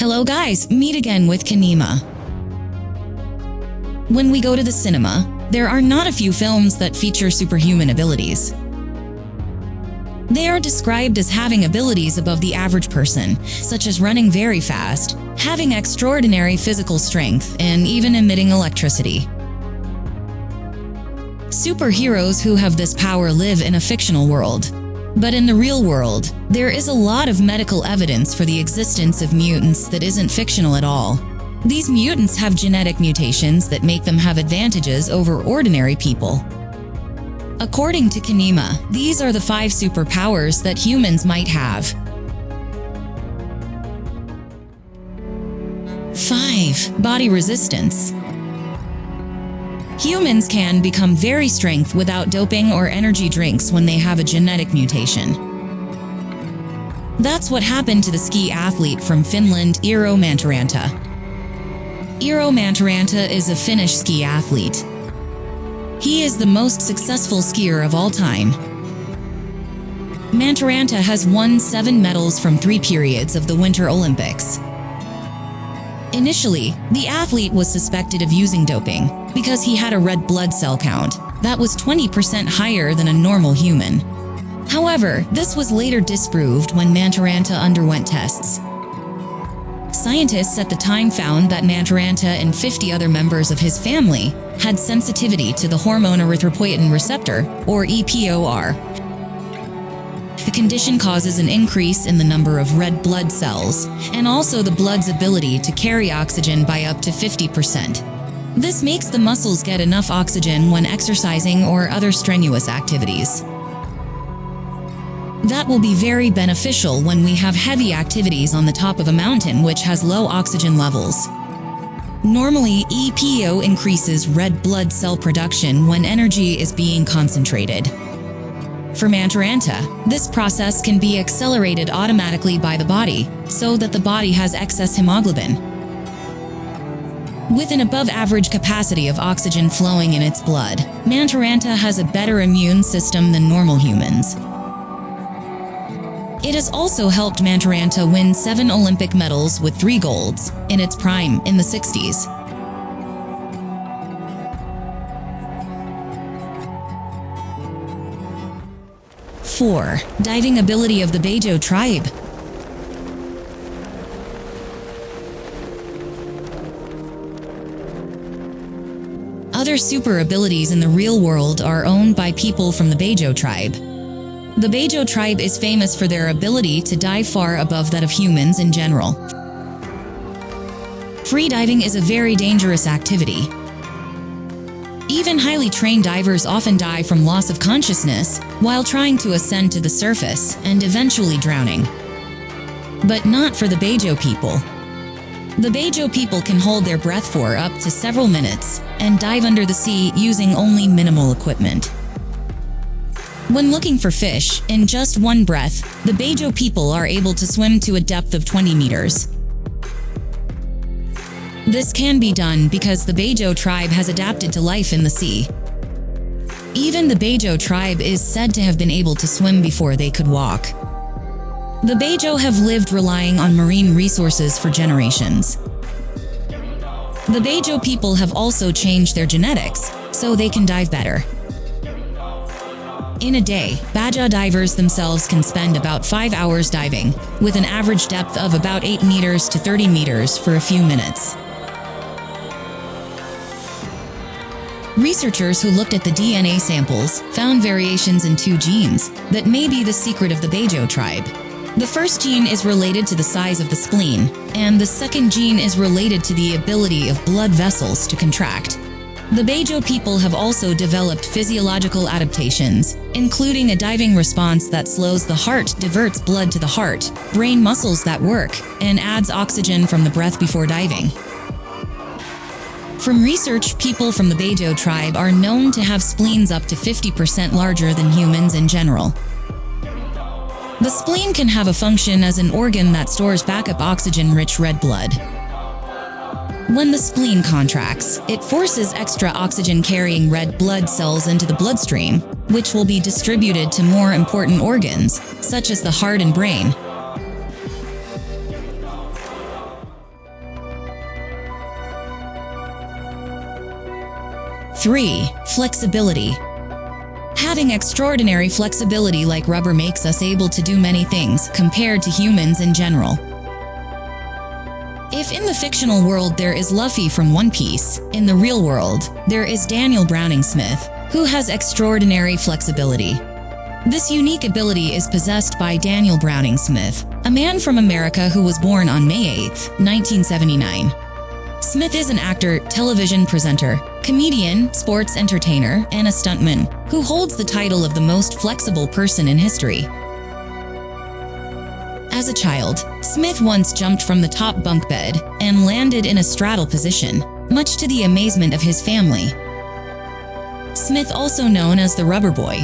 Hello guys, meet again with Qinima. When we go to the cinema, there are not a few films that feature superhuman abilities. They are described as having abilities above the average person, such as running very fast, having extraordinary physical strength, and even emitting electricity. Superheroes who have this power live in a fictional world. But in the real world, there is a lot of medical evidence for the existence of mutants that isn't fictional at all. These mutants have genetic mutations that make them have advantages over ordinary people. According to Qinima, these are the 5 superpowers that humans might have. 5. Body resistance. Humans can become very strong without doping or energy drinks when they have a genetic mutation. That's what happened to the ski athlete from Finland, Eero Mantaranta. Eero Mantaranta is a Finnish ski athlete. He is the most successful skier of all time. Mantaranta has won 7 medals from 3 periods of the Winter Olympics. Initially, the athlete was suspected of using doping because he had a red blood cell count that was 20% higher than a normal human. However, this was later disproved when Mantaranta underwent tests. Scientists at the time found that Mantaranta and 50 other members of his family had sensitivity to the hormone erythropoietin receptor, or EPOR. The condition causes an increase in the number of red blood cells and also the blood's ability to carry oxygen by up to 50%. This makes the muscles get enough oxygen when exercising or other strenuous activities. That will be very beneficial when we have heavy activities on the top of a mountain which has low oxygen levels. Normally, EPO increases red blood cell production when energy is being concentrated. For Mantaranta, this process can be accelerated automatically by the body, so that the body has excess hemoglobin. With an above-average capacity of oxygen flowing in its blood, Mantaranta has a better immune system than normal humans. It has also helped Mantaranta win 7 Olympic medals with 3 golds, in its prime in the 60s. 4. Diving ability of the Beijo tribe. Other super abilities in the real world are owned by people from the Beijo tribe. The Beijo tribe is famous for their ability to dive far above that of humans in general. Free diving is a very dangerous activity. Even highly trained divers often die from loss of consciousness while trying to ascend to the surface and eventually drowning. But not for the Beijo people. The Beijo people can hold their breath for up to several minutes and dive under the sea using only minimal equipment. When looking for fish, in just one breath, the Beijo people are able to swim to a depth of 20 meters. This can be done because the Beijo tribe has adapted to life in the sea. Even the Beijo tribe is said to have been able to swim before they could walk. The Beijo have lived relying on marine resources for generations. The Beijo people have also changed their genetics, so they can dive better. In a day, Beijo divers themselves can spend about 5 hours diving, with an average depth of about 8 meters to 30 meters for a few minutes. Researchers who looked at the DNA samples found variations in 2 genes that may be the secret of the Beijo tribe. The first gene is related to the size of the spleen, and the second gene is related to the ability of blood vessels to contract. The Beijo people have also developed physiological adaptations, including a diving response that slows the heart, diverts blood to the heart, brain muscles that work, and adds oxygen from the breath before diving. From research, people from the Beijo tribe are known to have spleens up to 50% larger than humans in general. The spleen can have a function as an organ that stores backup oxygen-rich red blood. When the spleen contracts, it forces extra oxygen-carrying red blood cells into the bloodstream, which will be distributed to more important organs, such as the heart and brain. 3. Flexibility. Having extraordinary flexibility like rubber makes us able to do many things compared to humans in general. If in the fictional world there is Luffy from One Piece, in the real world, there is Daniel Browning-Smith, who has extraordinary flexibility. This unique ability is possessed by Daniel Browning-Smith, a man from America who was born on May 8, 1979. Smith is an actor, television presenter, comedian, sports entertainer, and a stuntman, who holds the title of the most flexible person in history. As a child, Smith once jumped from the top bunk bed and landed in a straddle position, much to the amazement of his family. Smith, also known as the Rubber Boy.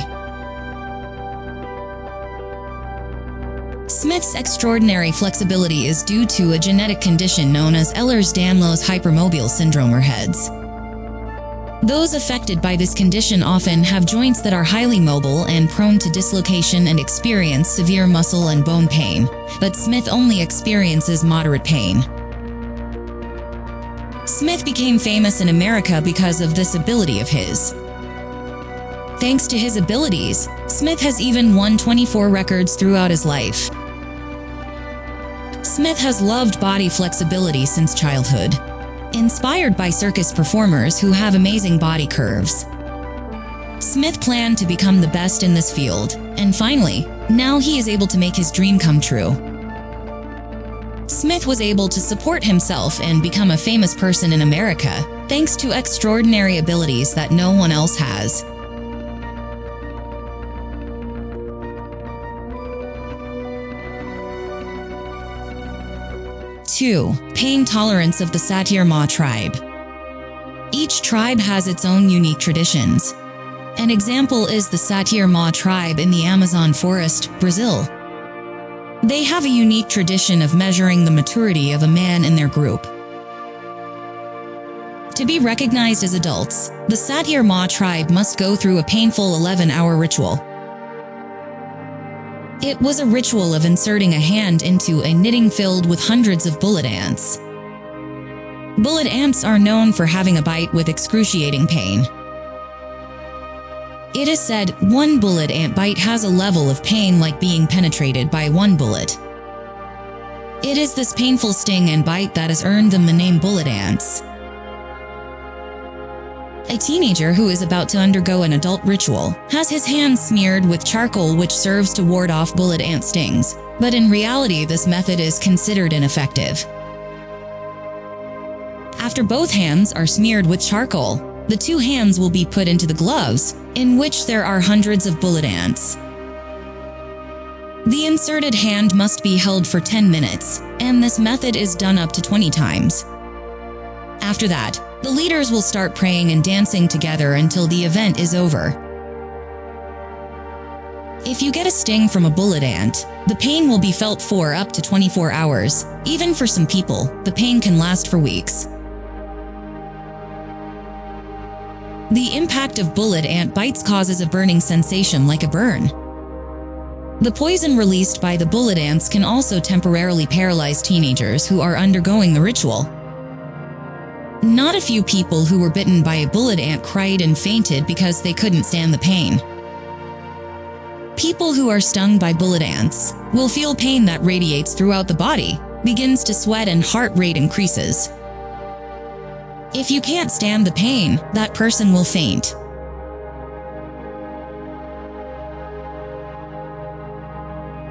Smith's extraordinary flexibility is due to a genetic condition known as Ehlers-Danlos hypermobile syndrome or HEDS. Those affected by this condition often have joints that are highly mobile and prone to dislocation and experience severe muscle and bone pain, but Smith only experiences moderate pain. Smith became famous in America because of this ability of his. Thanks to his abilities, Smith has even won 24 records throughout his life. Smith has loved body flexibility since childhood, inspired by circus performers who have amazing body curves. Smith planned to become the best in this field, and finally, now he is able to make his dream come true. Smith was able to support himself and become a famous person in America, thanks to extraordinary abilities that no one else has. 2. Pain tolerance of the Satyr Ma tribe. Each tribe has its own unique traditions. An example is the Satyr Ma tribe in the Amazon forest, Brazil. They have a unique tradition of measuring the maturity of a man in their group. To be recognized as adults, the Satyr Ma tribe must go through a painful 11-hour ritual. It was a ritual of inserting a hand into a knitting filled with hundreds of bullet ants. Bullet ants are known for having a bite with excruciating pain. It is said one bullet ant bite has a level of pain like being penetrated by one bullet. It is this painful sting and bite that has earned them the name bullet ants. A teenager who is about to undergo an adult ritual has his hands smeared with charcoal which serves to ward off bullet ant stings, but in reality this method is considered ineffective. After both hands are smeared with charcoal, the two hands will be put into the gloves, in which there are hundreds of bullet ants. The inserted hand must be held for 10 minutes, and this method is done up to 20 times. After that, the leaders will start praying and dancing together until the event is over. If you get a sting from a bullet ant, the pain will be felt for up to 24 hours. Even for some people, the pain can last for weeks. The impact of bullet ant bites causes a burning sensation like a burn. The poison released by the bullet ants can also temporarily paralyze teenagers who are undergoing the ritual. Not a few people who were bitten by a bullet ant cried and fainted because they couldn't stand the pain. People who are stung by bullet ants will feel pain that radiates throughout the body, begins to sweat, and heart rate increases. If you can't stand the pain, that person will faint.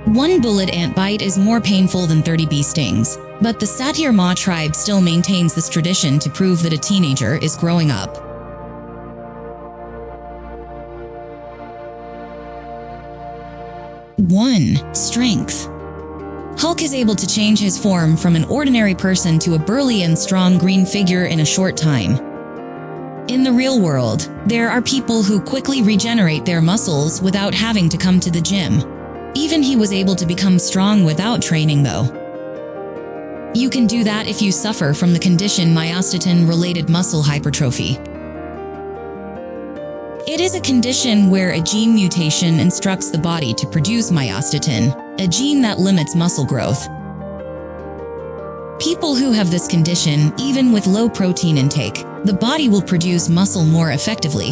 One bullet ant bite is more painful than 30 bee stings, but the Satyr Ma tribe still maintains this tradition to prove that a teenager is growing up. 1. Strength. Hulk is able to change his form from an ordinary person to a burly and strong green figure in a short time. In the real world, there are people who quickly regenerate their muscles without having to come to the gym. Even he was able to become strong without training though. You can do that if you suffer from the condition myostatin-related muscle hypertrophy. It is a condition where a gene mutation instructs the body to produce myostatin, a gene that limits muscle growth. People who have this condition, even with low protein intake, the body will produce muscle more effectively.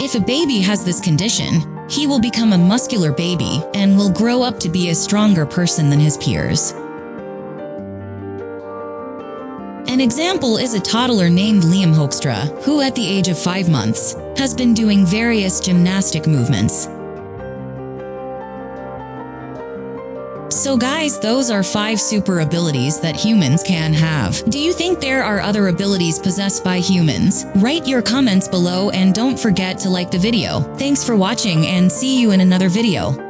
If a baby has this condition, he will become a muscular baby and will grow up to be a stronger person than his peers. An example is a toddler named Liam Hoekstra, who at the age of 5 months, has been doing various gymnastic movements. So guys, those are 5 super abilities that humans can have. Do you think there are other abilities possessed by humans? Write your comments below and don't forget to like the video. Thanks for watching and see you in another video.